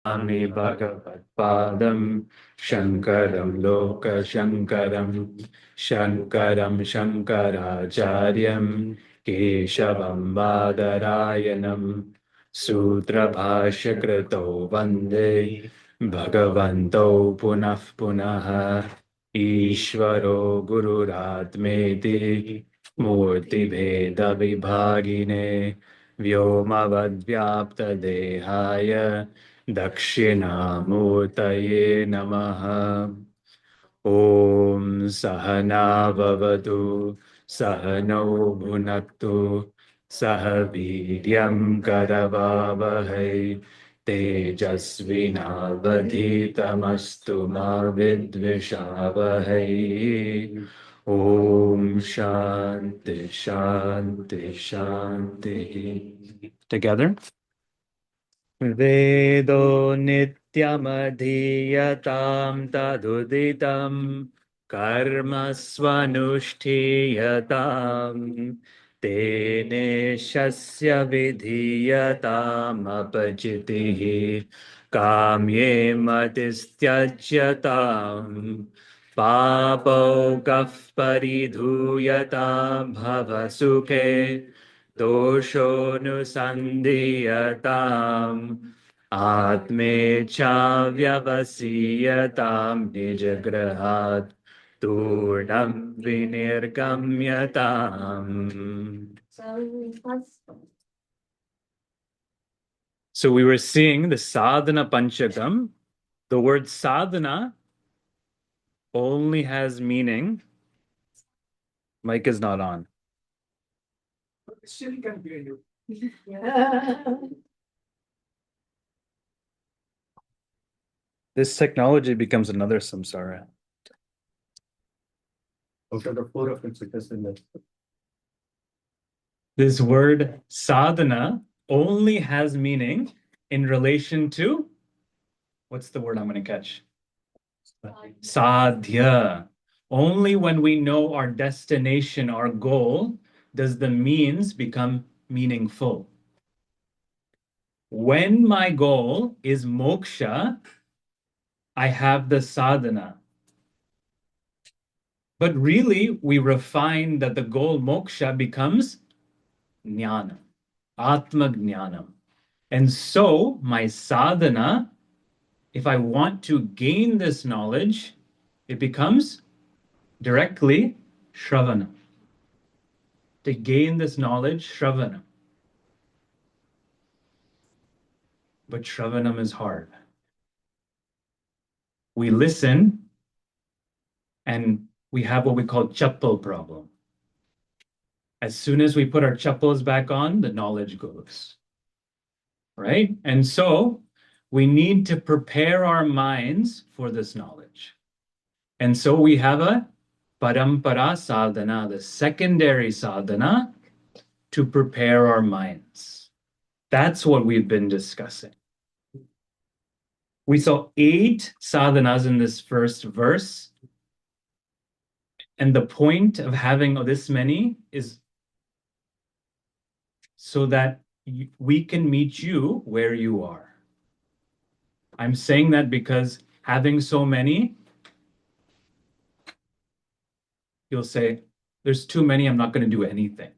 Ami Bhagavatpadam Shankaram Lokashankaram Shankaram Shankaracharyam Keshavam Badarayanam Sutra Bhashya Krito Vande Bhagavanto Punah Punah Ishvaro Gururatmeti Murti Bheda Vibhagine Vyomavadvyapta Dehaya Dakshinamurtaye Namaha. Om Sahana Vavatu Sahano Bhunaktu Sahaviryam Karavavahai Tejasvinavadhitamastu ma vidvishavahai. Om Shanti Shanti Shanti. Together. Vedo nityamadhiyatam taduditam karma swanushtiyatam tene shasya vidhiyatam apajitihi kamye matistyajyatam papogaf paridhuyatam bhavasukhe dosho nusandhiyatam Atmecha vyavasiyatam nijagrahat turnam vinirgamyatam. So we were seeing the Sadhana Panchakam. The word sadhana only has meaning. Mic is not on. Still can hear you. This technology becomes another samsara. This word sadhana only has meaning in relation to, what's the word I'm going to catch? Sadhya. Only when we know our destination, our goal, does the means become meaningful. When my goal is moksha, I have the sadhana. But really, we refine that the goal moksha becomes jnana, atma jnanam. And so my sadhana, if I want to gain this knowledge, it becomes directly shravana. To gain this knowledge, shravana. But shravanam is hard. We listen and we have what we call chappal problem. As soon as we put our chappals back on, the knowledge goes. Right? And so we need to prepare our minds for this knowledge. And so we have a parampara sadhana, the secondary sadhana, to prepare our minds. That's what we've been discussing. We saw 8 sadhanas in this first verse. And the point of having this many is so that we can meet you where you are. I'm saying that because having so many, you'll say, there's too many, I'm not going to do anything.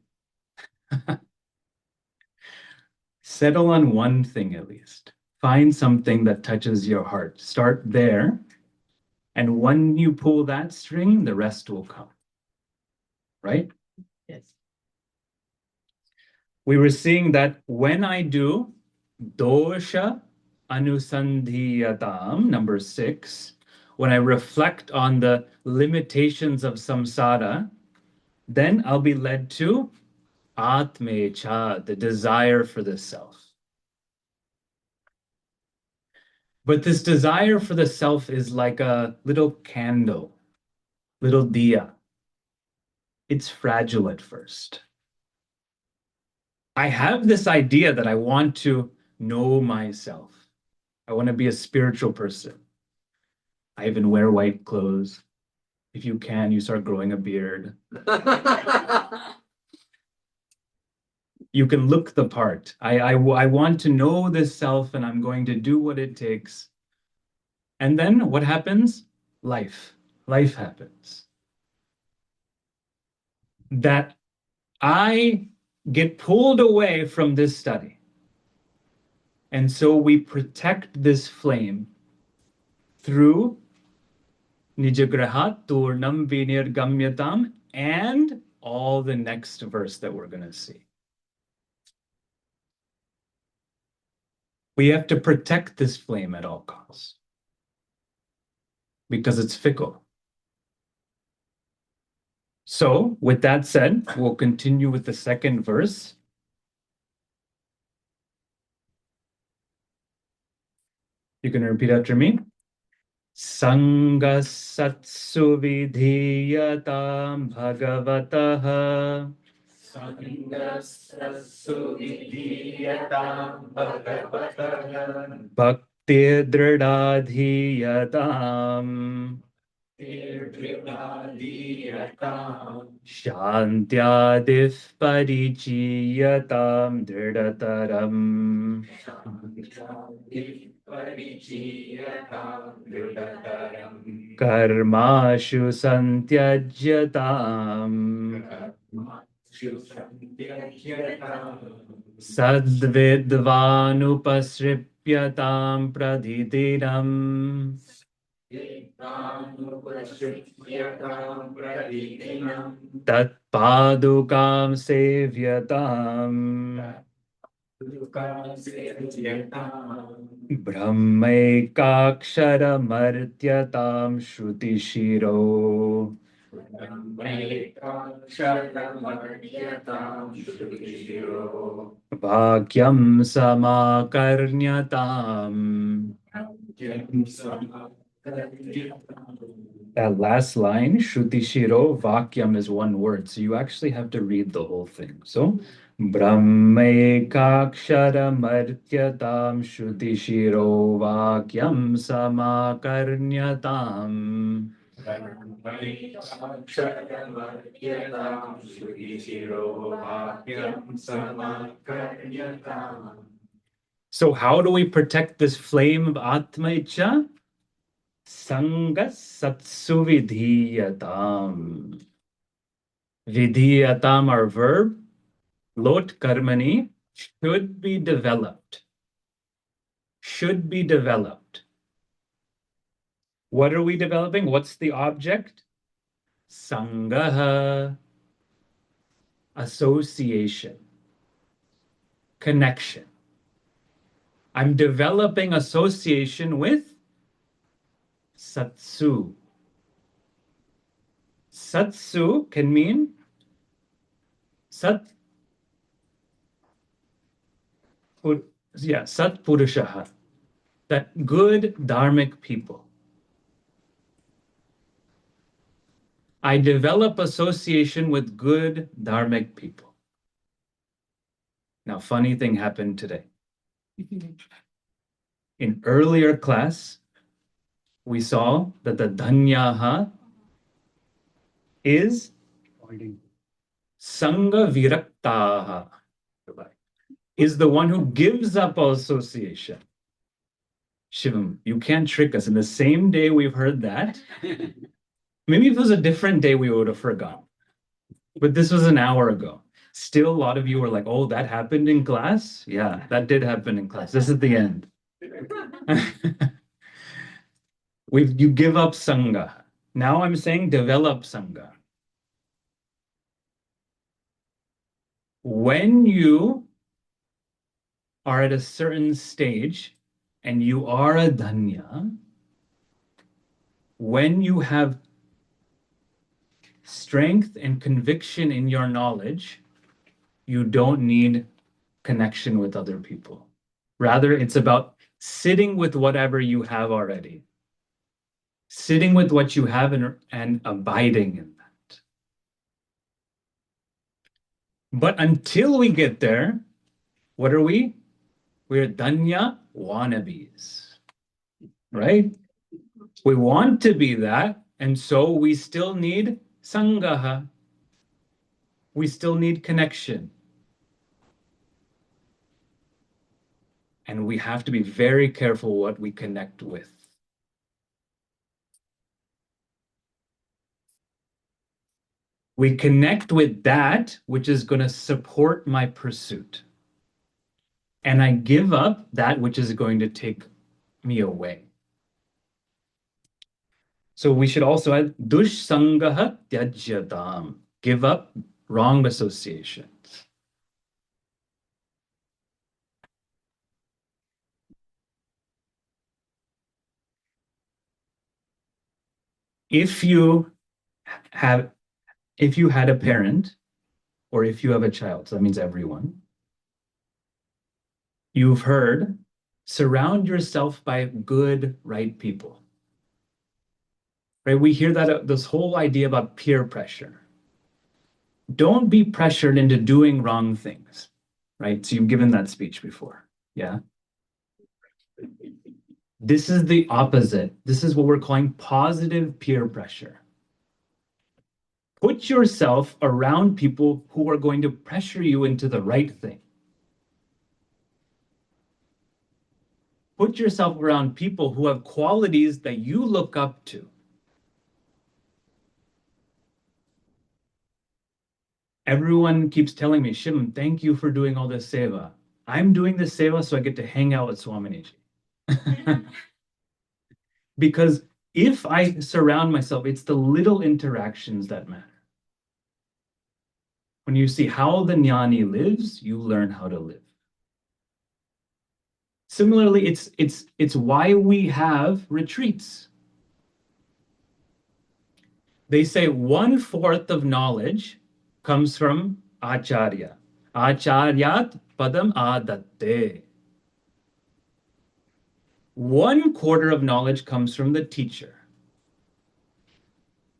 Settle on one thing at least. Find something that touches your heart. Start there. And when you pull that string, the rest will come. Right? Yes. We were seeing that when I do dosha anusandhiyatam, number 6, when I reflect on the limitations of samsara, then I'll be led to atmecha, the desire for the self. But this desire for the self is like a little candle, little diya. It's fragile at first. I have this idea that I want to know myself. I want to be a spiritual person. I even wear white clothes. If you can, you start growing a beard. You can look the part. I want to know this self and I'm going to do what it takes. And then what happens? Life. Life happens. That I get pulled away from this study. And so we protect this flame through Nijagrahat Turnam Vinirgamyatam and all the next verse that we're going to see. We have to protect this flame at all costs because it's fickle. So, with that said, we'll continue with the second verse. You can repeat after me. Sangasatsu vidhiyatam bhagavataha Sangasatsu vidhiyatam bhagavataha Bhakti dridadhiyatam Shantyadif parichiyatam dridataram Karmashu santyajyatam Sadvidvanupasripyatam pradhitinam Tat padukam sevyatam Brahmaikaksharamardhyatam Shrutishiro Bhagyam Samakarnyatam. That last line, Shruti Shiro, Vakyam is one word. So you actually have to read the whole thing. So, Brahmaikaksharamardhyatam Shruti Shiro Vakyam Samakarnyatam. So how do we protect this flame of Atma Icha? Sanga satsu vidhiyatam. Vidhiyatam, our verb, lot karmani, should be developed. Should be developed. What are we developing? What's the object? Sangaha, association, connection. I'm developing association with Satsu. Satsu can mean Sat Purushaha, that good dharmic people. I develop association with good dharmic people. Now, funny thing happened today. In earlier class, we saw that the dhanyaha is sangha viraktaha, is the one who gives up association. Shivam, you can't trick us. In the same day we've heard that, maybe if it was a different day, we would have forgotten. But this was an hour ago. Still, a lot of you were like, oh, that happened in class? Yeah, that did happen in class. This is the end. You give up sangha. Now I'm saying develop sangha. When you are at a certain stage and you are a dhanya, when you have strength and conviction in your knowledge, you don't need connection with other people. Rather, it's about sitting with whatever you have already. Sitting with what you have and abiding in that. But until we get there, what are we? We're dhanya wannabes, right? We want to be that, and so we still need sangaha. We still need connection. And we have to be very careful what we connect with. We connect with that which is going to support my pursuit. And I give up that which is going to take me away. So we should also add dushsangaha tyajyatam. Give up wrong associations. If you have if you had a parent or if you have a child, so that means everyone, you've heard surround yourself by good, right people. Right? We hear that this whole idea about peer pressure. Don't be pressured into doing wrong things. Right? So you've given that speech before. Yeah. This is the opposite. This is what we're calling positive peer pressure. Put yourself around people who are going to pressure you into the right thing. Put yourself around people who have qualities that you look up to. Everyone keeps telling me, Shivam, thank you for doing all this seva. I'm doing this seva so I get to hang out with Swaminiji. Because if I surround myself, it's the little interactions that matter. When you see how the jnani lives, you learn how to live. Similarly, it's why we have retreats. They say 1/4 of knowledge comes from acharya. Acharyat padam adatte. 1/4 of knowledge comes from the teacher.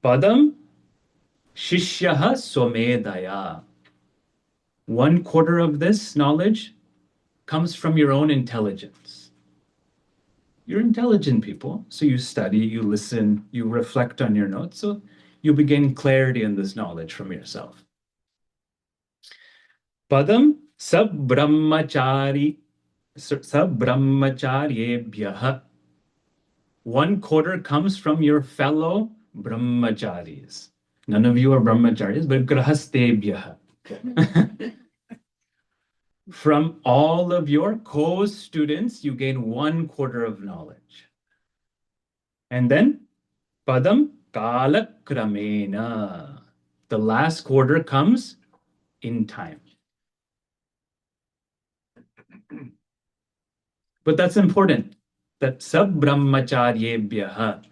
Padam shishyaha somedaya. 1/4 of this knowledge comes from your own intelligence. You're intelligent people, so you study, you listen, you reflect on your notes, so you begin clarity in this knowledge from yourself. Padam sab brahmacharyebhyah. 1/4 comes from your fellow brahmacharis. None of you are brahmacharis, but grahastebhyah. From all of your co-students, you gain 1/4 of knowledge. And then padam kala kramena. The last quarter comes in time. But that's important. That sab brahmacharyebhyah,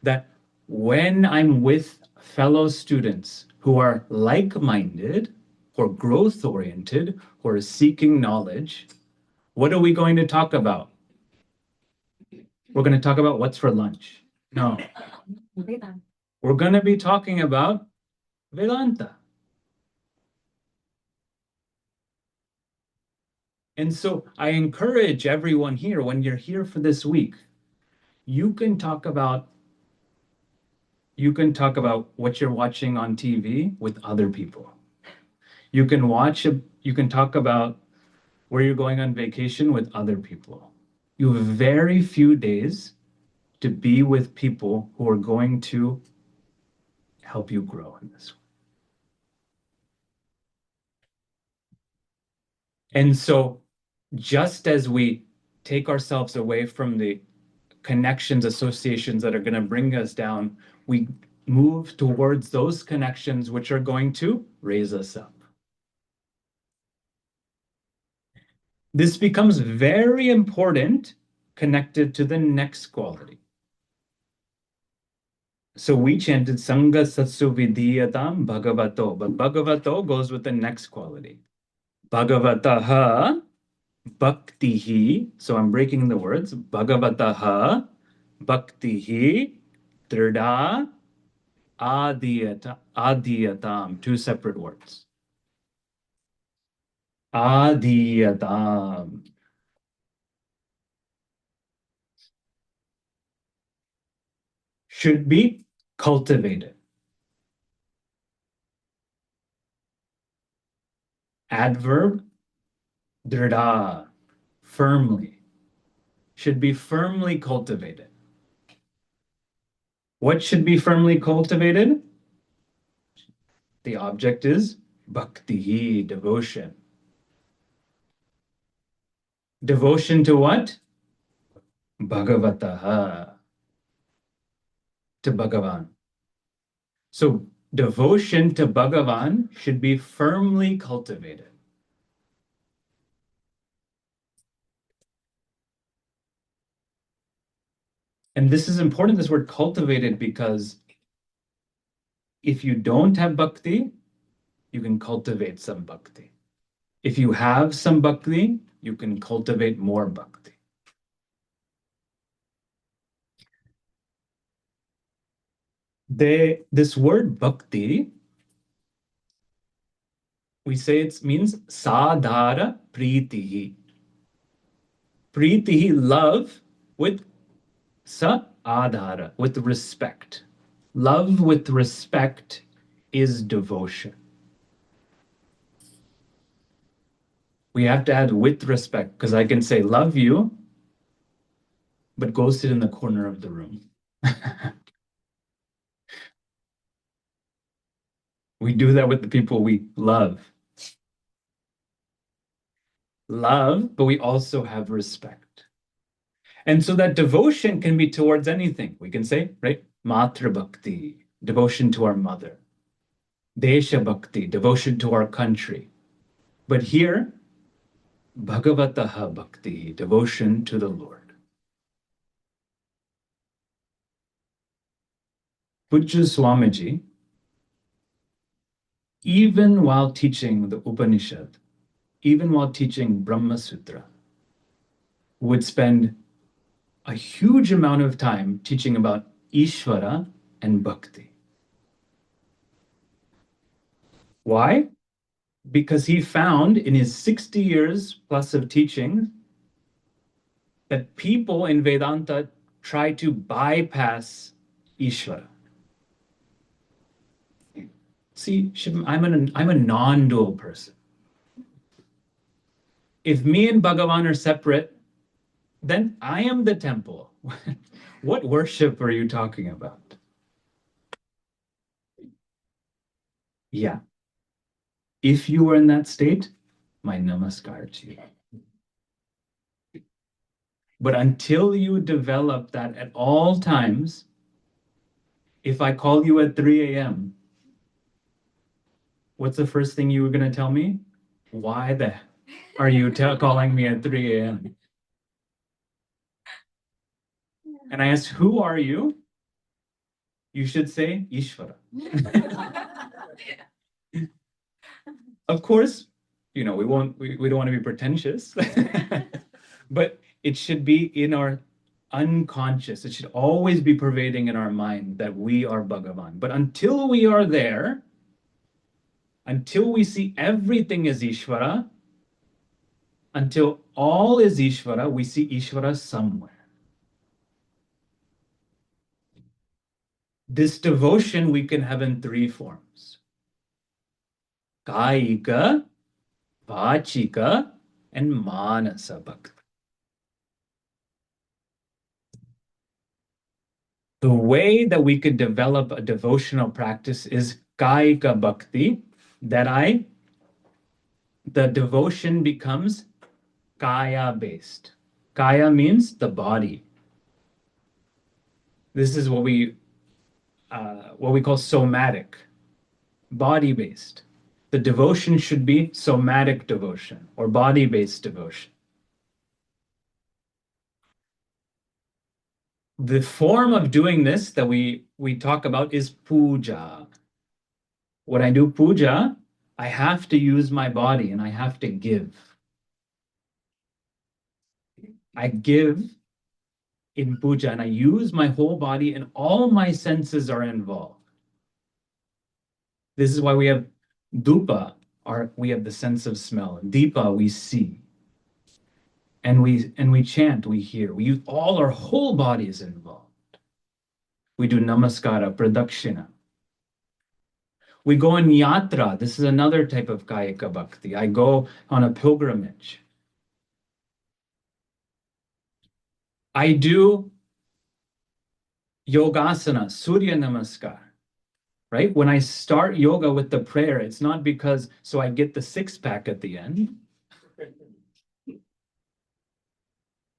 that when I'm with fellow students who are like-minded, who are growth-oriented, who are seeking knowledge, what are we going to talk about? We're going to talk about what's for lunch. No. We're going to be talking about Vedanta. And so I encourage everyone here, when you're here for this week, you can talk about what you're watching on TV with other people. You can talk about where you're going on vacation with other people. You have very few days to be with people who are going to help you grow in this way. And so just as we take ourselves away from the connections, associations that are going to bring us down, we move towards those connections which are going to raise us up. This becomes very important connected to the next quality. So we chanted Sangha Satsu Vidyatam Bhagavato, but Bhagavato goes with the next quality. Bhagavataha Bhaktihi. So I'm breaking the words. Bhagavataha Bhaktihi Trida Adiyatam. Two separate words. Adiyatam. Should be cultivated. Adverb, drida, firmly. should be firmly cultivated. What should be firmly cultivated? The object is bhakti, devotion. Devotion to what? Bhagavataha, to Bhagavan. So devotion to Bhagavan should be firmly cultivated. And this is important, this word cultivated, because if you don't have bhakti, you can cultivate some bhakti. If you have some bhakti, you can cultivate more bhakti. This word bhakti, we say it means sadhara pritihi. Pritihi, love with sa adhara, with respect. Love with respect is devotion. We have to add with respect, because I can say love you, but go sit in the corner of the room. We do that with the people we love. Love, but we also have respect. And so that devotion can be towards anything. We can say, right? Matra Bhakti, devotion to our mother. Desha Bhakti, devotion to our country. But here, Bhagavataha Bhakti, devotion to the Lord. Pujya Swamiji, even while teaching the Upanishad, even while teaching Brahma Sutra, would spend a huge amount of time teaching about Ishvara and Bhakti. Why? Because he found in his 60 years plus of teaching that people in Vedanta try to bypass Ishvara. See, Shivam, I'm a non-dual person. If me and Bhagavan are separate, then I am the temple. What worship are you talking about? Yeah. If you were in that state, my namaskar to you. But until you develop that at all times, if I call you at 3 a.m., what's the first thing you were going to tell me? Why the are you calling me at 3 a.m.? And I asked, who are you? You should say Ishvara. Of course, we don't want to be pretentious, but it should be in our unconscious. It should always be pervading in our mind that we are Bhagavan. But until we are there, until we see everything as Ishvara, until all is Ishvara, we see Ishvara somewhere. This devotion we can have in three forms: Kayika, Vachika, and Manasa Bhakti. The way that we could develop a devotional practice is Kayika Bhakti, that the devotion becomes Kaya based. Kaya means the body. This is what we call somatic, body based. The devotion should be somatic devotion or body based devotion. The form of doing this that we talk about is puja. When I do puja, I have to use my body and I have to give. I give in puja and I use my whole body and all my senses are involved. This is why we have dupa, we have the sense of smell. Deepa, we see. And we chant, we hear. We use all our whole body is involved. We do namaskara, pradakshina. We go on yatra. This is another type of kayika bhakti. I go on a pilgrimage. I do yogasana, Surya Namaskar, right? When I start yoga with the prayer, it's not because so I get the six pack at the end.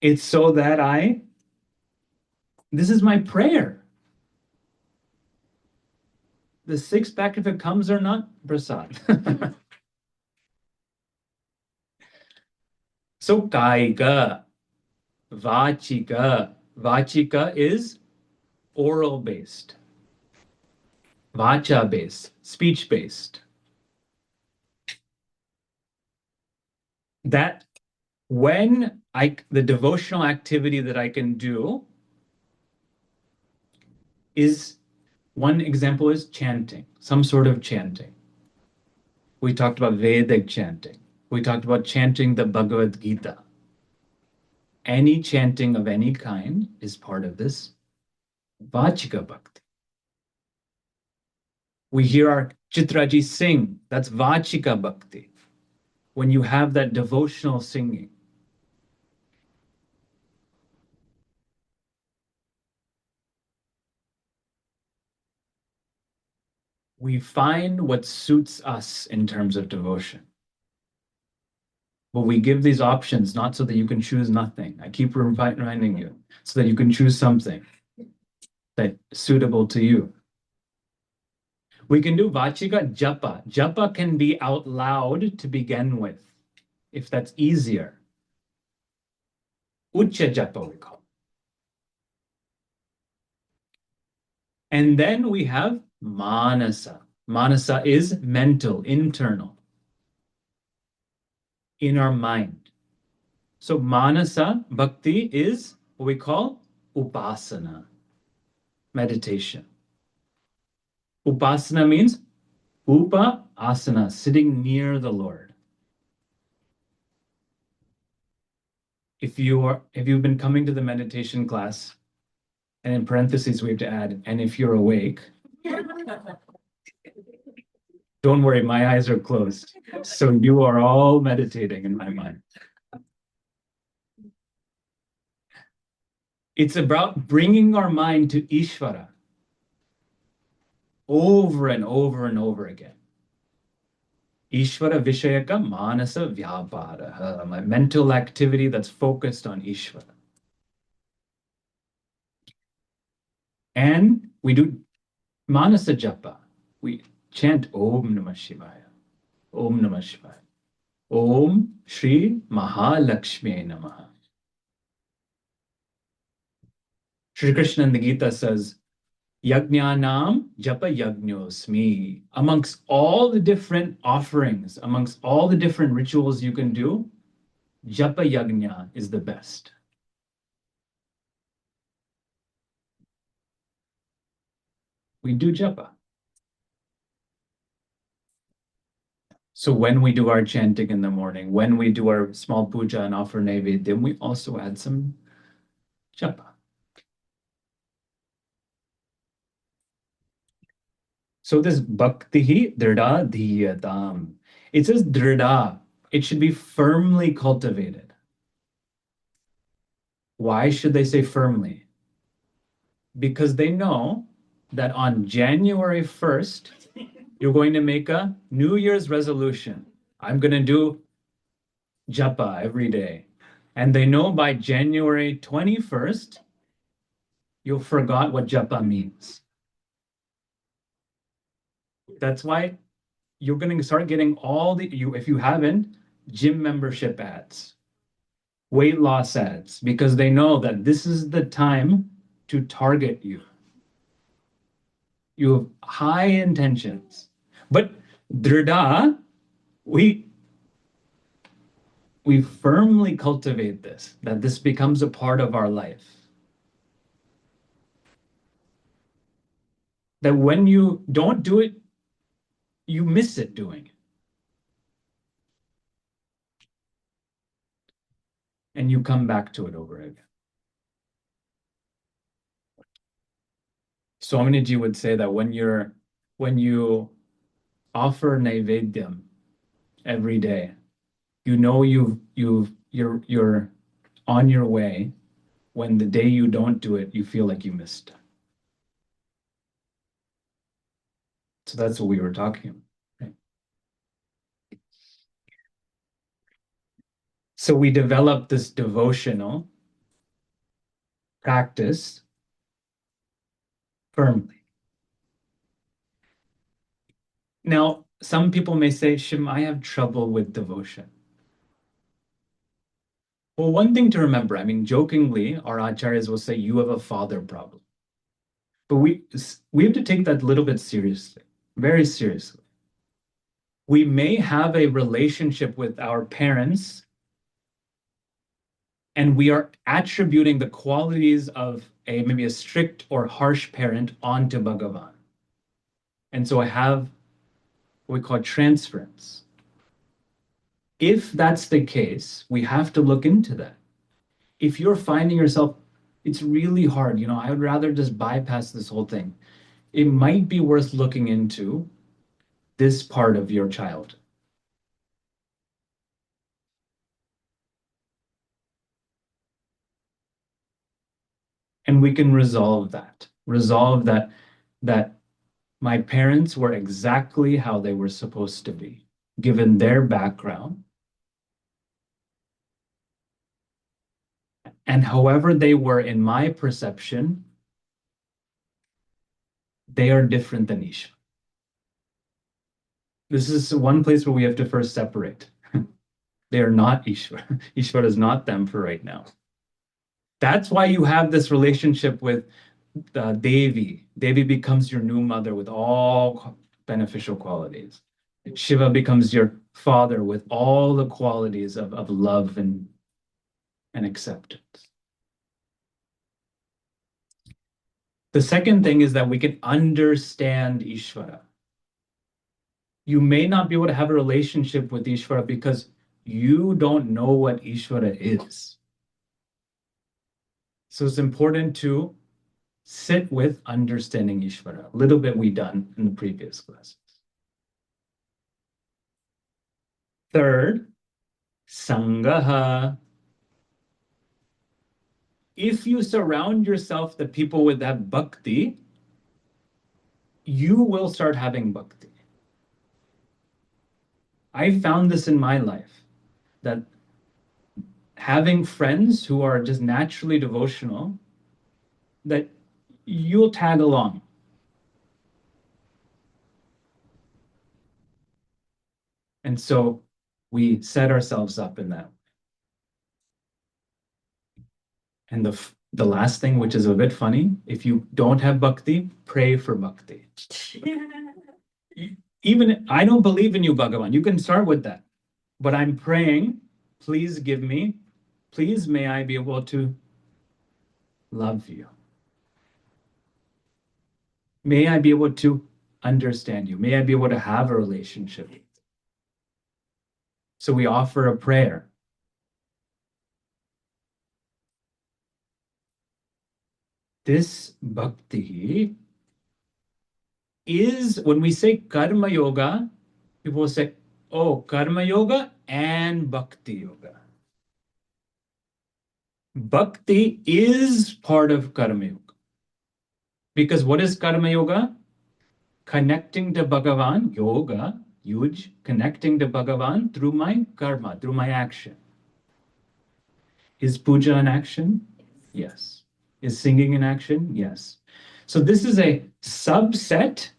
It's so that this is my prayer. The six pack, if it comes or not, prasad. So kaika, vachika. Vachika is oral based, vacha based, speech based. That when the devotional activity that I can do is one example is chanting, some sort of chanting. We talked about Vedic chanting. We talked about chanting the Bhagavad Gita. Any chanting of any kind is part of this Vachika Bhakti. We hear our Chitraji sing, that's Vachika Bhakti. When you have that devotional singing, we find what suits us in terms of devotion. But we give these options not so that you can choose nothing. I keep reminding you, so that you can choose something that's suitable to you. We can do Vachika Japa. Japa can be out loud to begin with, if that's easier. Ucha Japa, we call it. And then we have Manasa. Manasa is mental, internal, in our mind. So Manasa Bhakti is what we call Upasana, meditation. Upasana means Upa asana, sitting near the Lord. If you've been coming to the meditation class, and in parentheses we have to add, and if you're awake, don't worry, my eyes are closed. So you are all meditating in my mind. It's about bringing our mind to Ishvara over and over and over again. Ishvara Vishayaka Manasa Vyapara, my mental activity that's focused on Ishvara. And we do Manasa Japa. We chant Om Namah Shivaya. Om Namah Shivaya. Om Shri Mahalakshmi Namaha. Shri Krishna in the Gita says, Yagnyanam Japa Yagnyosmi. Amongst all the different offerings, amongst all the different rituals you can do, Japa Yagnya is the best. We do Japa. So when we do our chanting in the morning, when we do our small puja and offer Naivedyam, we also add some Japa. So this bhakti drida dhiyatam. It says drida. It should be firmly cultivated. Why should they say firmly? Because they know that on January 1st, you're going to make a New Year's resolution. I'm going to do japa every day. And they know by January 21st, you'll forgot what japa means. That's why you're going to start getting if you haven't, gym membership ads, weight loss ads, because they know that this is the time to target you. You have high intentions. But drida, we firmly cultivate this, that this becomes a part of our life. That when you don't do it, you miss it doing it. And you come back to it over again. Swamiji would say that when you offer Naivedyam every day, you know you're on your way when the day you don't do it, you feel like you missed. So that's what we were talking about. Right? So we developed this devotional practice firmly. Now, some people may say, Shim, I have trouble with devotion. Well, one thing to remember, I mean, jokingly, our acharyas will say, you have a father problem. But we have to take that a little bit seriously, very seriously. We may have a relationship with our parents, and we are attributing the qualities of maybe a strict or harsh parent onto Bhagavan. And so I have what we call transference. If that's the case, we have to look into that. If you're finding yourself, it's really hard, I would rather just bypass this whole thing. It might be worth looking into this part of your child. And we can resolve that. That my parents were exactly how they were supposed to be, given their background. And however they were in my perception, they are different than Ishvara. This is one place where we have to first separate. They are not Ishvara. Ishvara is not them for right now. That's why you have this relationship with Devi. Devi becomes your new mother with all beneficial qualities. Shiva becomes your father with all the qualities of love and acceptance. The second thing is that we can understand Ishvara. You may not be able to have a relationship with Ishvara because you don't know what Ishvara is. So it's important to sit with understanding Ishvara. A little bit we done in the previous classes. Third, Sangaha. If you surround yourself with people with that bhakti, you will start having bhakti. I found this in my life, that having friends who are just naturally devotional, that you'll tag along. And so we set ourselves up in that. And the last thing, which is a bit funny, if you don't have bhakti, pray for bhakti. Even I don't believe in you, Bhagavan. You can start with that. But I'm praying, please give me, please may I be able to love you. May I be able to understand you. May I be able to have a relationship. So we offer a prayer. This bhakti is, when we say karma yoga, people say, oh, karma yoga and bhakti yoga. Bhakti is part of karma yoga. Because what is karma yoga? Connecting to Bhagavan, yoga, yuj, connecting to Bhagavan through my karma, through my action. Is puja an action? Yes. Is singing an action? Yes. So this is a subset.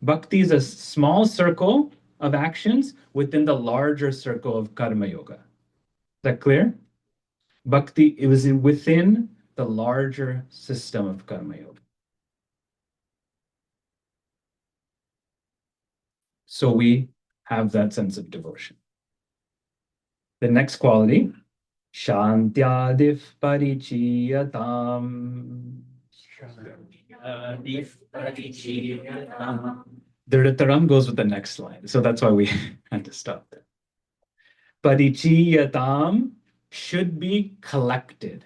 Bhakti is a small circle of actions within the larger circle of karma yoga. Is that clear? Bhakti, it was within the larger system of karma yoga. So we have that sense of devotion. The next quality, Shantyadif parichiyatam. The Ritaram goes with the next line, so that's why we had to stop there. Parichiyatam should be collected.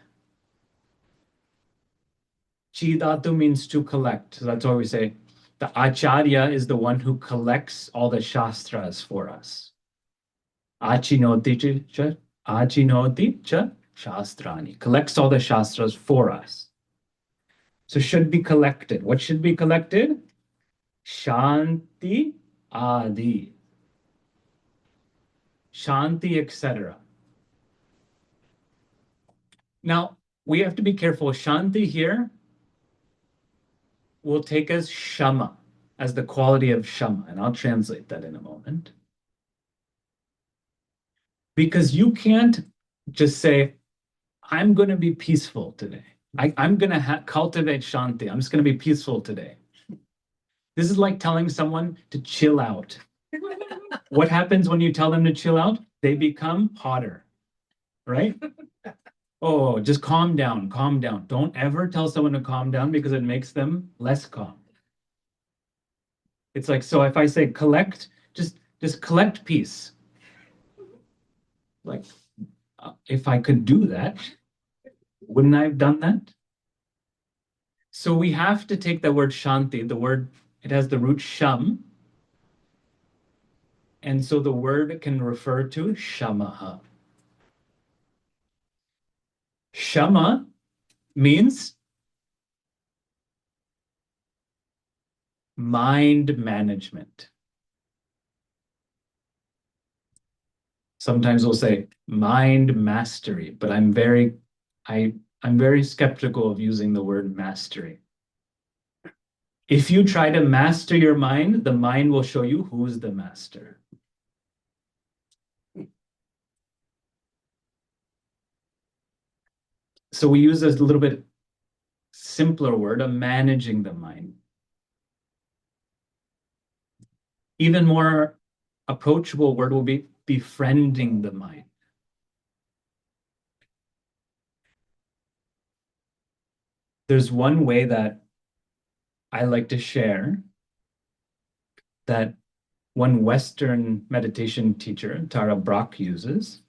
Chidatu means to collect. So that's why we say the Acharya is the one who collects all the Shastras for us. Achinoti cha, achinoti cha Shastrani, collects all the shastras for us. So should be collected. What should be collected? Shanti Adi. Shanti, etc. Now, we have to be careful. Shanti here will take as Shama, as the quality of Shama, and I'll translate that in a moment. Because you can't just say, I'm going to be peaceful today. I'm going to cultivate Shanti. I'm just going to be peaceful today. This is like telling someone to chill out. What happens when you tell them to chill out? They become hotter, right? Oh, just calm down, calm down. Don't ever tell someone to calm down because it makes them less calm. It's like, so if I say collect, just collect peace. Like, if I could do that, wouldn't I have done that? So we have to take the word shanti, the word, it has the root sham. And so the word can refer to shamaha. Shama means mind management. Sometimes we'll say mind mastery, but I'm very skeptical of using the word mastery. If you try to master your mind, the mind will show you who's the master. So we use a little bit simpler word of managing the mind. Even more approachable word will be befriending the mind. There's one way that I like to share that one Western meditation teacher, Tara Brach, uses.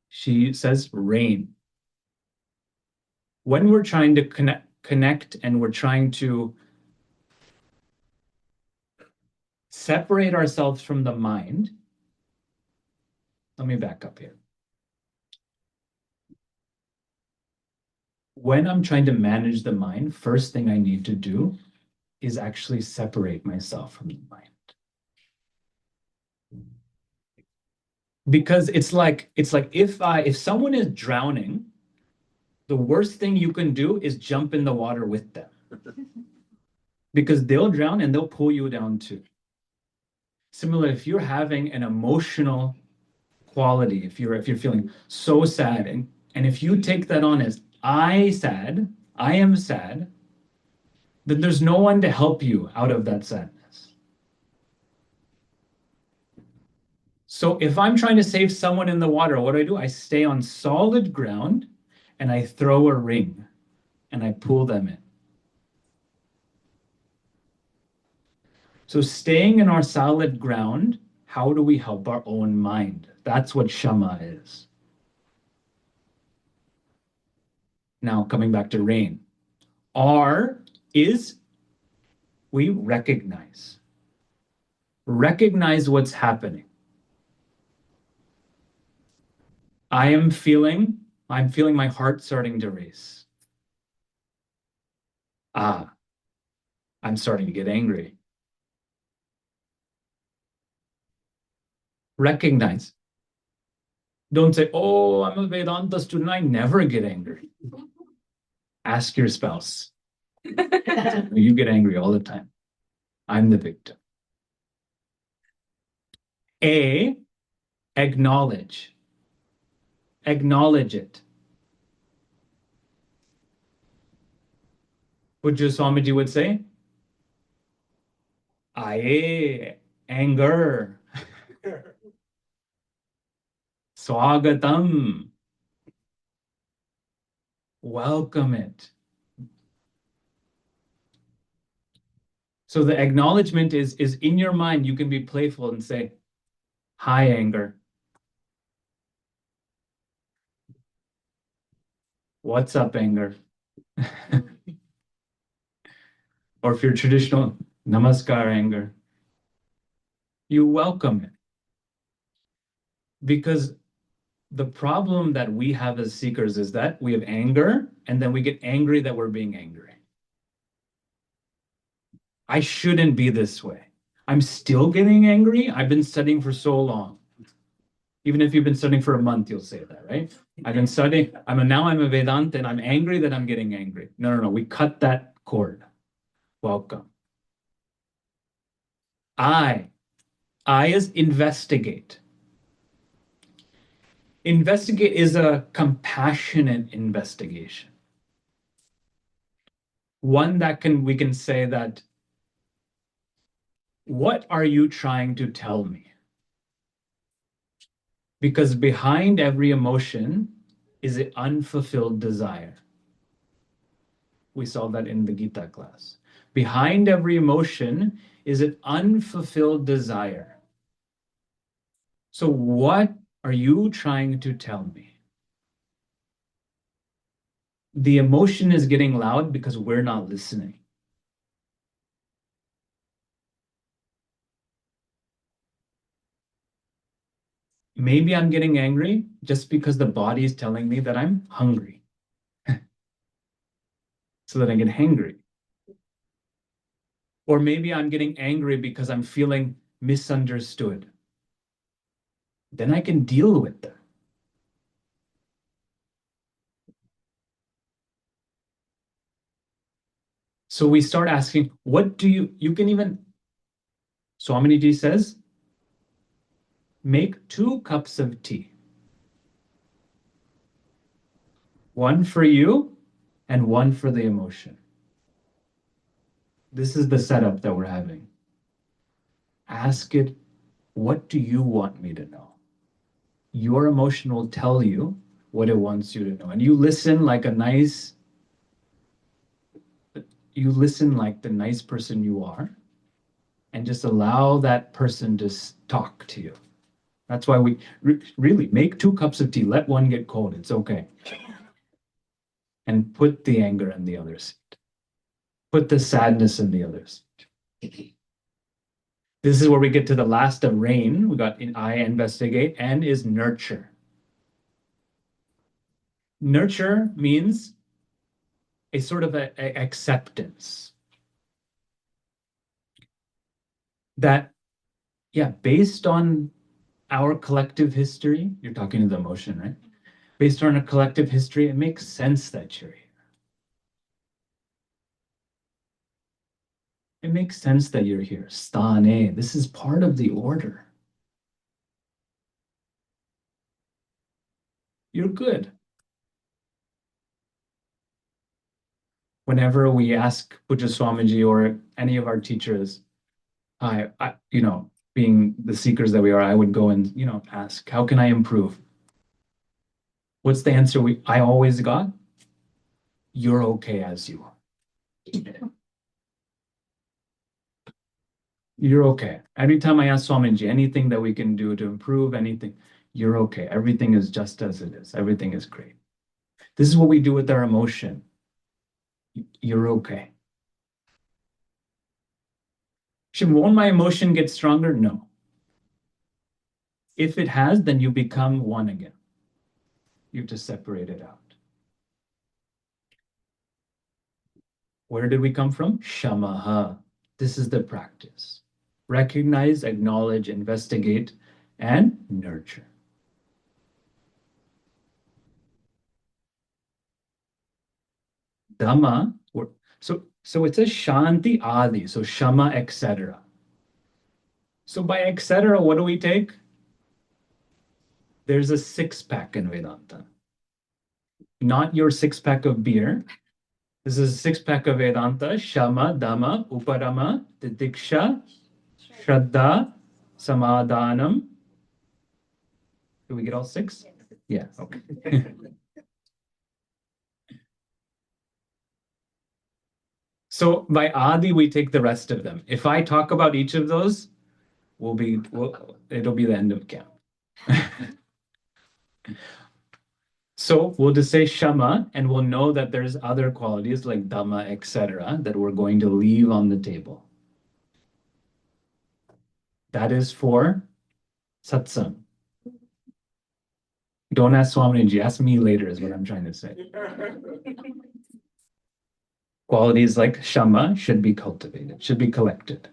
She says rain. When we're trying to connect and we're trying to separate ourselves from the mind, let me back up here. When I'm trying to manage the mind, first thing I need to do is actually separate myself from the mind. Because it's like if someone is drowning, the worst thing you can do is jump in the water with them. Because they'll drown and they'll pull you down too. Similar, if you're having an emotional quality, if you're feeling so sad, and if you take that on as I am sad, then there's no one to help you out of that sadness. So if I'm trying to save someone in the water, what do? I stay on solid ground and I throw a ring and I pull them in. So staying in our solid ground, how do we help our own mind? That's what Shama is. Now coming back to rain. R is we recognize. Recognize what's happening. I'm feeling my heart starting to race. I'm starting to get angry. Recognize. Don't say, oh, I'm a Vedanta student. I never get angry. Ask your spouse. You get angry all the time. I'm the victim. A, acknowledge. Acknowledge it. Pujya Swamiji would say, Aye, anger. Swagatam. Welcome it. So the acknowledgement is in your mind. You can be playful and say, hi, anger. What's up, anger? Or if you're traditional, namaskar, anger. You welcome it. Because The problem that we have as seekers is that we have anger, and then we get angry that we're being angry. I shouldn't be this way. I'm still getting angry. I've been studying for so long. Even if you've been studying for a month, you'll say that, right? I've been studying. Now I'm a Vedanta and I'm angry that I'm getting angry. No, no, no. We cut that cord. Welcome. I. I is investigate. Investigate is a compassionate investigation. One that we can say that, what are you trying to tell me? Because behind every emotion is an unfulfilled desire. We saw that in the Gita class. Behind every emotion is an unfulfilled desire. So what are you trying to tell me? The emotion is getting loud because we're not listening. Maybe I'm getting angry just because the body is telling me that I'm hungry. So that I get hangry. Or maybe I'm getting angry because I'm feeling misunderstood. Then I can deal with that. So we start asking, what do you can even, Swamiji says, make 2 cups of tea. One for you and one for the emotion. This is the setup that we're having. Ask it, what do you want me to know? Your emotion will tell you what it wants you to know. And you listen like the nice person you are, and just allow that person to talk to you. That's why we really make 2 cups of tea. Let one get cold. It's okay. And put the anger in the other seat. Put the sadness in the other seat. This is where we get to the last of rain. We got in I, investigate, and is nurture. Nurture means a sort of a acceptance that, yeah, based on our collective history, you're talking to the emotion, right? Based on a collective history, it makes sense that you're here. It makes sense that you're here. Stane, this is part of the order. You're good. Whenever we ask Puja Swamiji or any of our teachers, being the seekers that we are, I would go and, ask, how can I improve? What's the answer I always got? You're okay as you are. You're okay. Every time I ask Swamiji anything that we can do to improve anything, you're okay. Everything is just as it is. Everything is great. This is what we do with our emotion. You're okay. Won't my emotion get stronger? No. If it has, then you become one again. You have to separate it out. Where did we come from? Shamaha. This is the practice. Recognize, acknowledge, investigate, and nurture. Dhamma, so it says Shanti Adi, so Shama, etc. So by etc., what do we take? There's a 6-pack in Vedanta. Not your 6-pack of beer. This is a 6-pack of Vedanta: Shama, Dhamma, Uparama, Titiksha, Shraddha, Samadhanam. Did we get all 6? Yeah, okay. So by Adi, we take the rest of them. If I talk about each of those, it'll be the end of camp. So we'll just say Shama, and we'll know that there's other qualities like Dhamma, etc., that we're going to leave on the table. That is for satsang. Don't ask Swamiji, ask me later is what I'm trying to say. Qualities like shama should be cultivated, should be collected.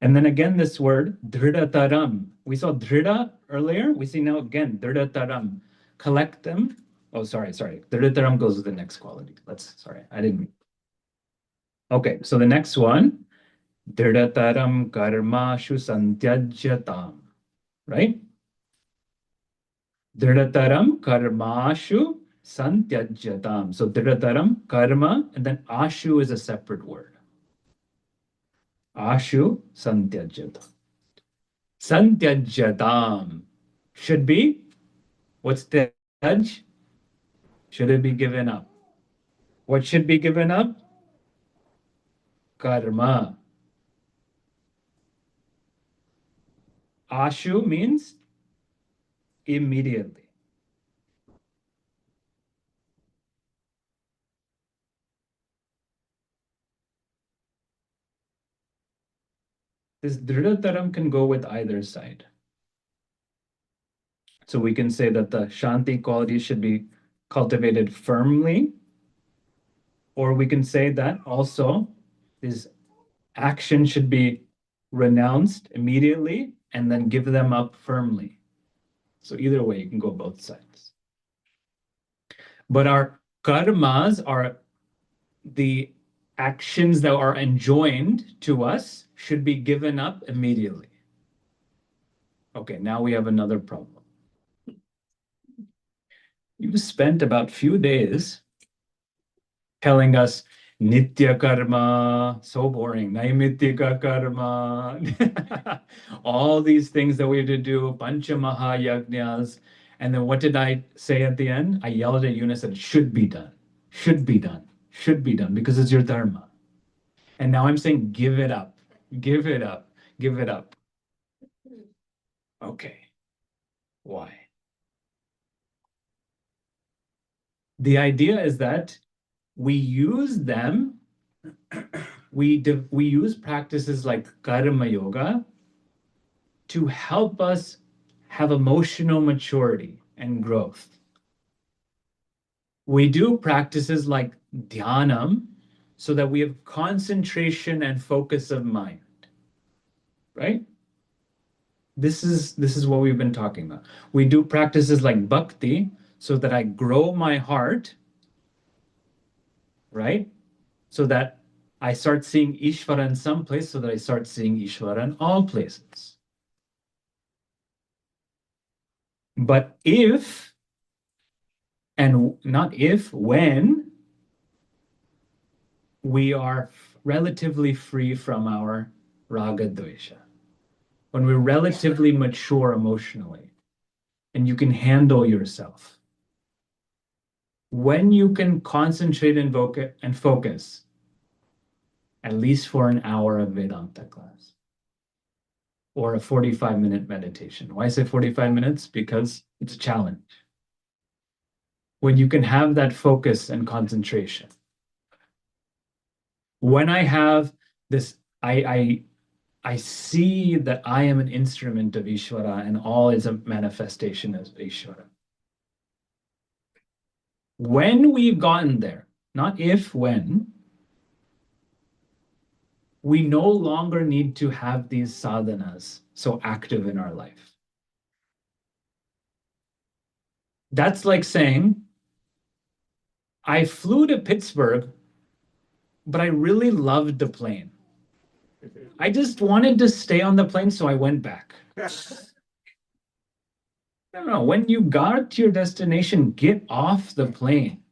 And then again, this word, dridataram. We saw drida earlier. We see now again, dridataram. Collect them. Oh, sorry. Dridataram goes with the next quality. Sorry, I didn't. Okay, so the next one, dridataram karmashu santyajyatam. Right? Dridataram karmashu santyajyatam. So dridataram, karma, and then ashu is a separate word. Ashu santyajyatam. Santyajyatam should be, what's the judge? Should it be given up? What should be given up? Karma. Ashu means immediately. This dridataram can go with either side. So we can say that the Shanti quality should be cultivated firmly, or we can say that also this action should be renounced immediately and then give them up firmly. So either way, you can go both sides. But our karmas are the actions that are enjoined to us should be given up immediately. Okay, now we have another problem. You spent about few days telling us nitya karma, so boring, naimitika karma, all these things that we have to do, pancha mahayagnyas. And then what did I say at the end? I yelled at you and I said, should be done, should be done, should be done, because it's your dharma. And now I'm saying, give it up, give it up, give it up. Okay, why? The idea is that we use them, we use practices like karma yoga to help us have emotional maturity and growth. We do practices like dhyanam so that we have concentration and focus of mind, right? This is what we've been talking about. We do practices like bhakti so that I grow my heart, right? So that I start seeing Ishvara in some place, so that I start seeing Ishvara in all places. But if, and not if, when we are relatively free from our raga dvesha, when we're relatively mature emotionally, and you can handle yourself, when you can concentrate and focus, at least for an hour of Vedanta class or a 45-minute meditation. Why say 45 minutes? Because it's a challenge. When you can have that focus and concentration. When I have this, I see that I am an instrument of Ishvara and all is a manifestation of Ishvara. When we've gotten there, not if, when, we no longer need to have these sadhanas so active in our life. That's like saying, I flew to Pittsburgh, but I really loved the plane. I just wanted to stay on the plane, so I went back. No. When you got to your destination, get off the plane.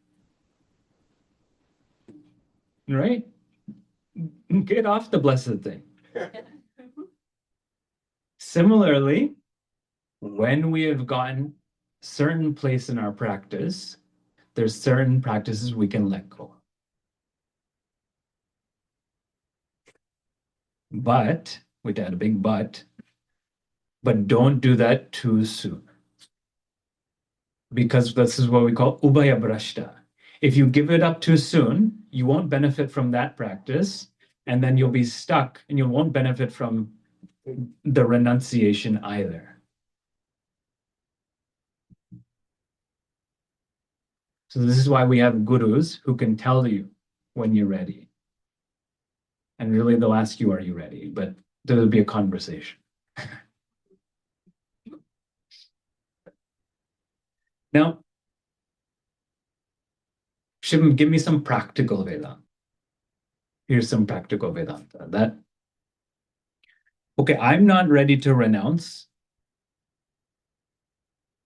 Right? Get off the blessed thing. Similarly, when we have gotten certain place in our practice, there's certain practices we can let go. But, we had a big but don't do that too soon. Because this is what we call ubhaya brashta. If you give it up too soon, you won't benefit from that practice, and then you'll be stuck and you won't benefit from the renunciation either. So this is why we have gurus who can tell you when you're ready. And really they'll ask you, are you ready? But there'll be a conversation. Now, Shivam, give me some practical Vedanta. Here's some practical Vedanta. Okay, I'm not ready to renounce.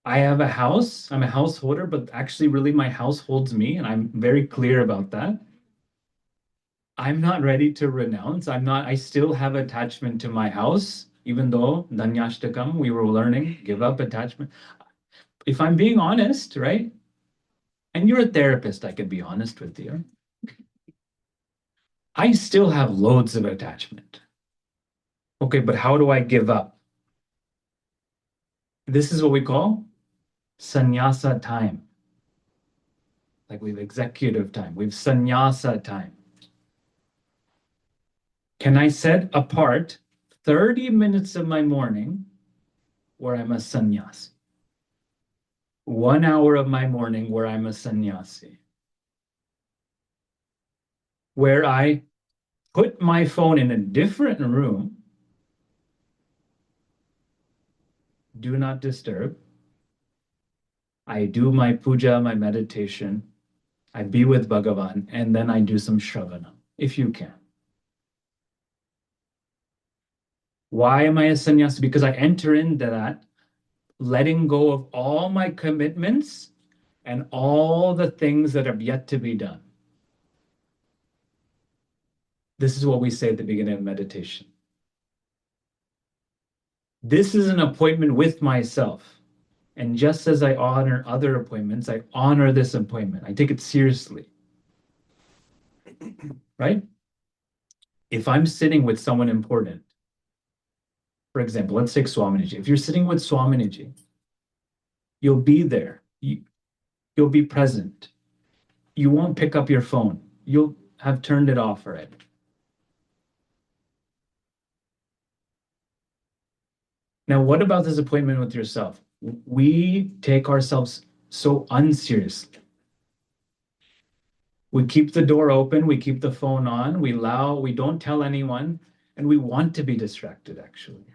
I have a house. I'm a householder, but actually, really, my house holds me, and I'm very clear about that. I'm not ready to renounce. I still have attachment to my house, even though Danyashtakam, we were learning, give up attachment. If I'm being honest, right? And you're a therapist, I could be honest with you. I still have loads of attachment. Okay, but how do I give up? This is what we call sannyasa time. Like we've executive time, we've sannyasa time. Can I set apart 30 minutes of my morning where I'm a sannyasi? 1 hour of my morning where I'm a sannyasi, where I put my phone in a different room, do not disturb. I do my puja, my meditation, I be with Bhagavan, and then I do some shravana, if you can. Why am I a sannyasi? Because I enter into that letting go of all my commitments and all the things that have yet to be done. This is what we say at the beginning of meditation. This is an appointment with myself. And just as I honor other appointments, I honor this appointment. I take it seriously. Right? If I'm sitting with someone important, for example, let's take Swamiji. If you're sitting with Swamiji, you'll be there. You'll be present. You won't pick up your phone. You'll have turned it off already. Now, what about this appointment with yourself? We take ourselves so unseriously. We keep the door open, we keep the phone on, we don't tell anyone, and we want to be distracted, actually.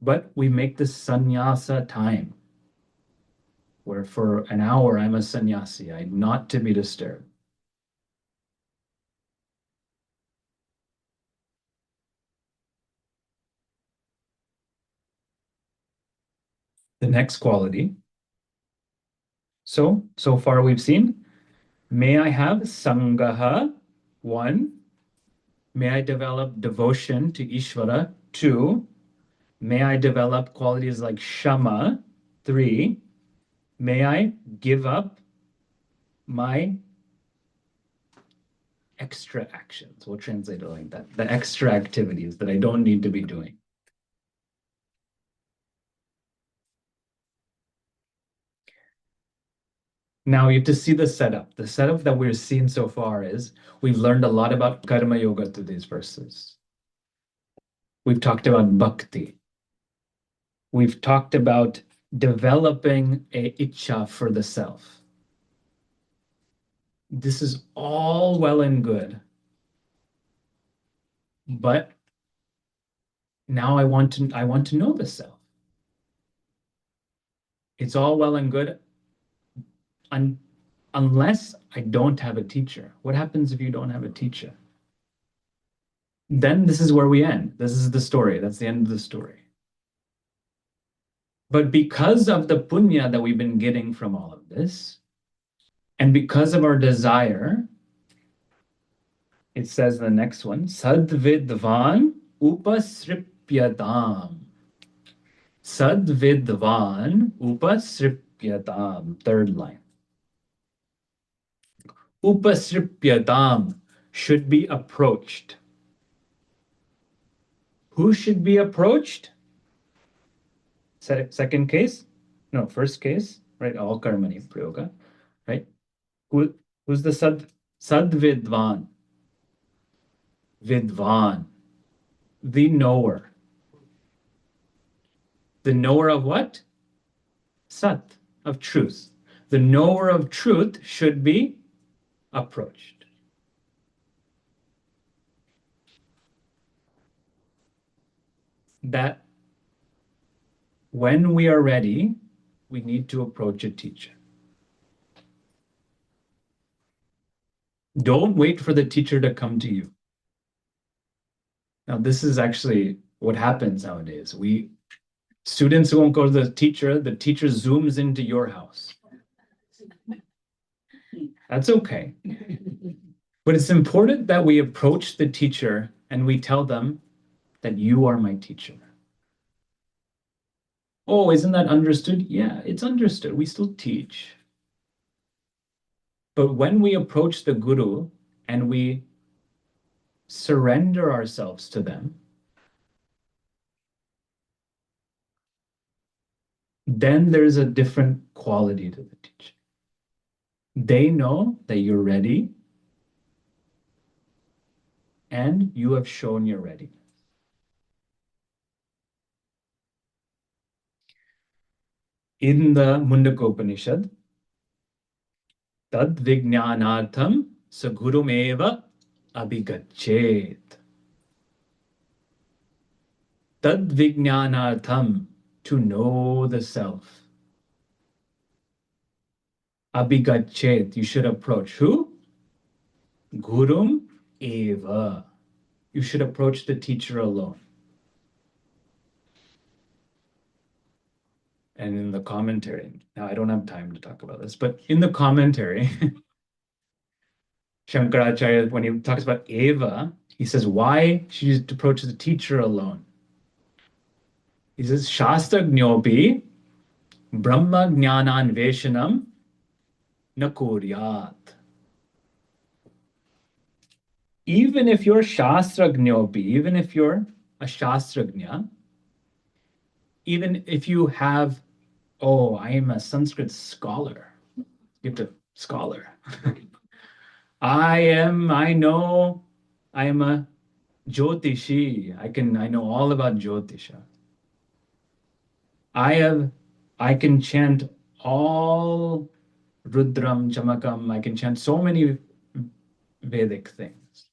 But we make this sannyasa time, where for an hour I'm a sannyasi, I'm not to be disturbed. The next quality. So far we've seen, may I have sangaha, 1. May I develop devotion to Ishvara, 2. May I develop qualities like shama, 3. May I give up my extra actions. We'll translate it like that. The extra activities that I don't need to be doing. Now you have to see the setup. The setup that we're seeing so far is we've learned a lot about karma yoga through these verses. We've talked about bhakti. We've talked about developing a ichcha for the self. This is all well and good. But now I want to know the self. It's all well and good unless I don't have a teacher. What happens if you don't have a teacher? Then this is where we end. This is the story. That's the end of the story. But because of the punya that we've been getting from all of this, and because of our desire, it says in the next one, Sadvidvan upasripyadam. Sadvidvan upasripyadam. Third line. Upasripyadam should be approached. Who should be approached? Second case? No, first case, right? All karmani prayoga, right? Who's the sadvidvan? Vidvan, the knower. The knower of what? Sat. of truth. The knower of truth should be approached. That when we are ready, we need to approach a teacher. Don't wait for the teacher to come to you. Now, this is actually what happens nowadays. Students won't go to the teacher zooms into your house. That's okay. But it's important that we approach the teacher and we tell them that you are my teacher. Oh, isn't that understood? Yeah, it's understood. We still teach. But when we approach the guru and we surrender ourselves to them, then there's a different quality to the teacher. They know that you're ready and you have shown your readiness. In the Mundaka Upanishad, tad vijnanartham sagurumeva abhigachet. Tad vijnanartham, to know the self. Abhigachet, you should approach who? Gurum eva. You should approach the teacher alone. And in the commentary, now I don't have time to talk about this, but in the commentary, Shankaracharya, when he talks about Eva, he says, why should you approach the teacher alone? He says, Shastra Gnopi Brahma Jnanan Veshanam Na Kuryat. Even if you're Shastragnopi, even if you're a Shastragnya, even if you have, oh, I am a Sanskrit scholar. You have to scholar. I am a Jyotishi. I know all about Jyotisha. I can chant all Rudram, Chamakam. I can chant so many Vedic things.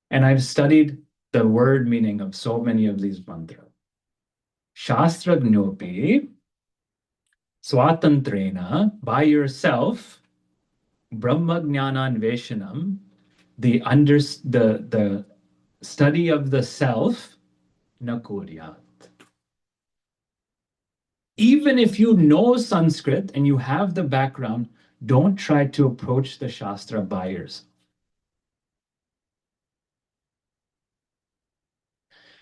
And I've studied the word meaning of so many of these mantras. Shastragnopi, Swatantrena, by yourself, Brahma Jnana Veshanam, the study of the self, na kuryat. Even if you know Sanskrit and you have the background, don't try to approach the Shastra by yourself.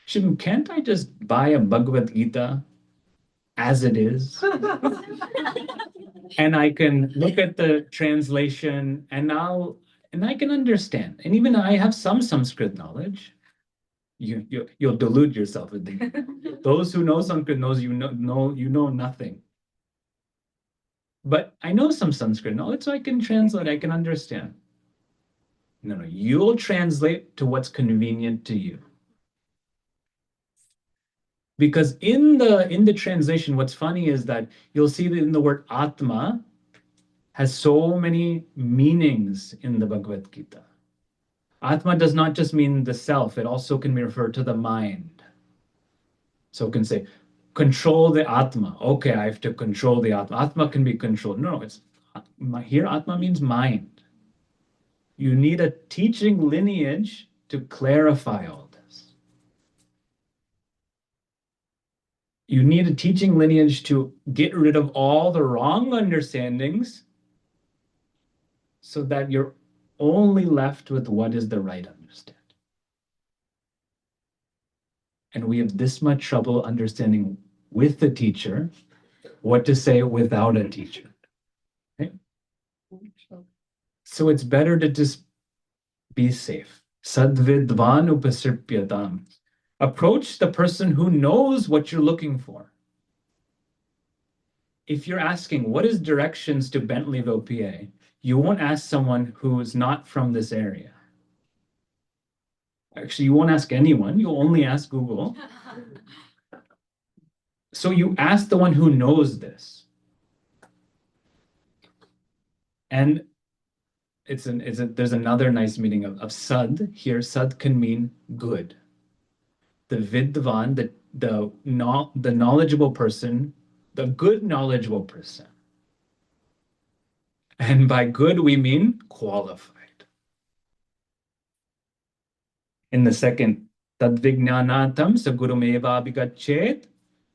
Shivam, can't I just buy a Bhagavad Gita as it is? And I can look at the translation and I can understand. And even I have some Sanskrit knowledge. You'll delude yourself with those who know Sanskrit knows you know nothing. But I know some Sanskrit knowledge, so I can translate, I can understand. No, you'll translate to what's convenient to you. Because in the translation, what's funny is that you'll see that in the word Atma has so many meanings in the Bhagavad Gita. Atma does not just mean the self, it also can be referred to the mind. So it can say, control the Atma. Okay, I have to control the Atma. Atma can be controlled. No, it's here Atma means mind. You need a teaching lineage to clarify all this. You need a teaching lineage to get rid of all the wrong understandings so that you're only left with what is the right understanding. And we have this much trouble understanding with the teacher what to say without a teacher. Okay? So it's better to just be safe. Sadvidvan upasirpyatam. Approach the person who knows what you're looking for. If you're asking what is directions to Bentleyville, PA, you won't ask someone who is not from this area. Actually, you won't ask anyone. You'll only ask Google. So you ask the one who knows this. And there's another nice meaning of sad here. Sad can mean good. The vidvan, the knowledgeable person, the good knowledgeable person. And by good, we mean qualified. In the second, tadvijnanatam sagurumeva abhigachet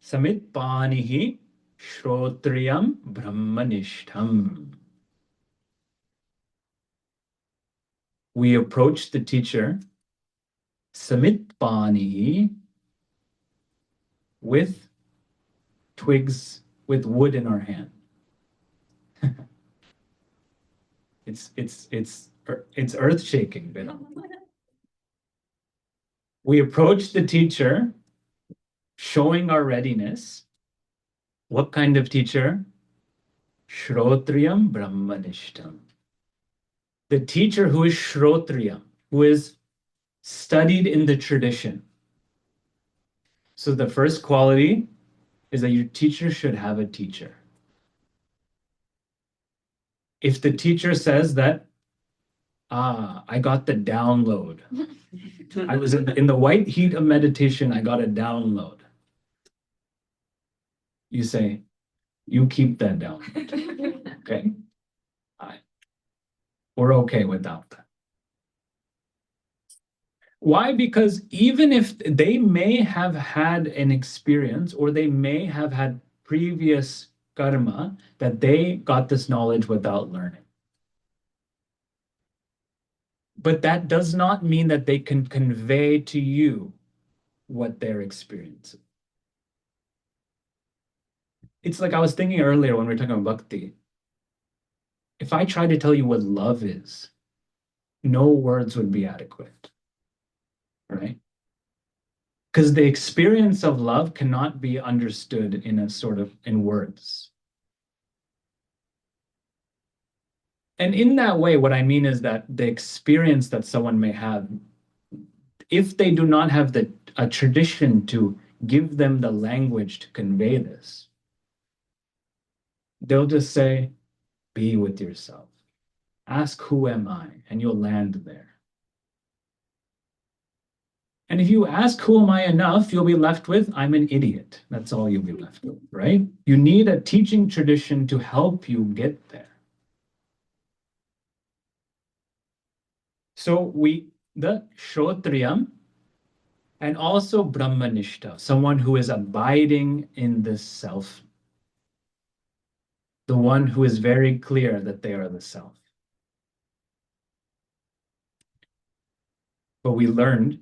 samit panihi shrotriyam brahmanishtam. We approach the teacher samit panihi with twigs, with wood in our hand. It's earth shaking. We approach the teacher showing our readiness. What kind of teacher? Shrotriyam Brahmanishtam. The teacher who is Shrotriyam, who is studied in the tradition. So the first quality is that your teacher should have a teacher. If the teacher says that, I got the download. I was in the white heat of meditation, I got a download. You say, you keep that download. Okay? We're okay without that. Why? Because even if they may have had an experience or they may have had previous karma that they got this knowledge without learning. But that does not mean that they can convey to you what they're experiencing. It's like I was thinking earlier when we were talking about bhakti. If I try to tell you what love is, no words would be adequate, right? Because the experience of love cannot be understood in words. And in that way, what I mean is that the experience that someone may have, if they do not have a tradition to give them the language to convey this, they'll just say, be with yourself. Ask, who am I? And you'll land there. And if you ask, who am I enough, you'll be left with, I'm an idiot. That's all you'll be left with, right? You need a teaching tradition to help you get there. So the Shrotriyam and also Brahmanishta, someone who is abiding in this self, the one who is very clear that they are the self. But we learned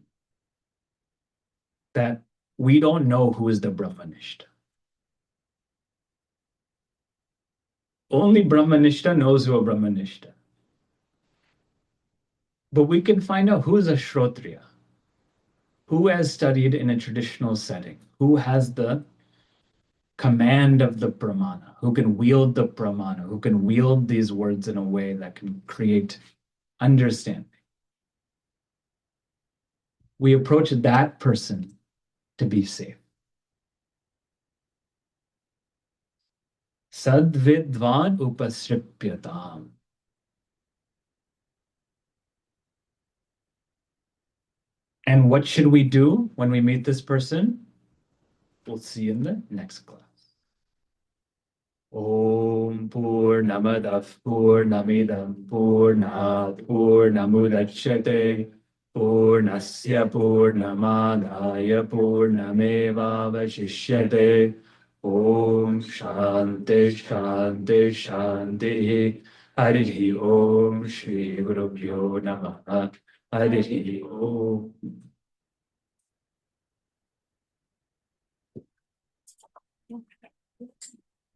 that we don't know who is the Brahmanishta. Only Brahmanishta knows who a Brahmanishta. But we can find out who is a Shrotriya, who has studied in a traditional setting, who has the command of the pramana, who can wield the pramana, who can wield these words in a way that can create understanding. We approach that person to be safe. Sadvidvan upasripyatam. And what should we do when we meet this person? We'll see you in the next class. Om Purnamadav Purnamidam Purnat Purnamudachyate Purnasya Purnamadaya Purnameva Vashishyate. Om Shanti Shanti Shanti. Harihi Om Shri Gurubhyo Namaha. Harihi Om.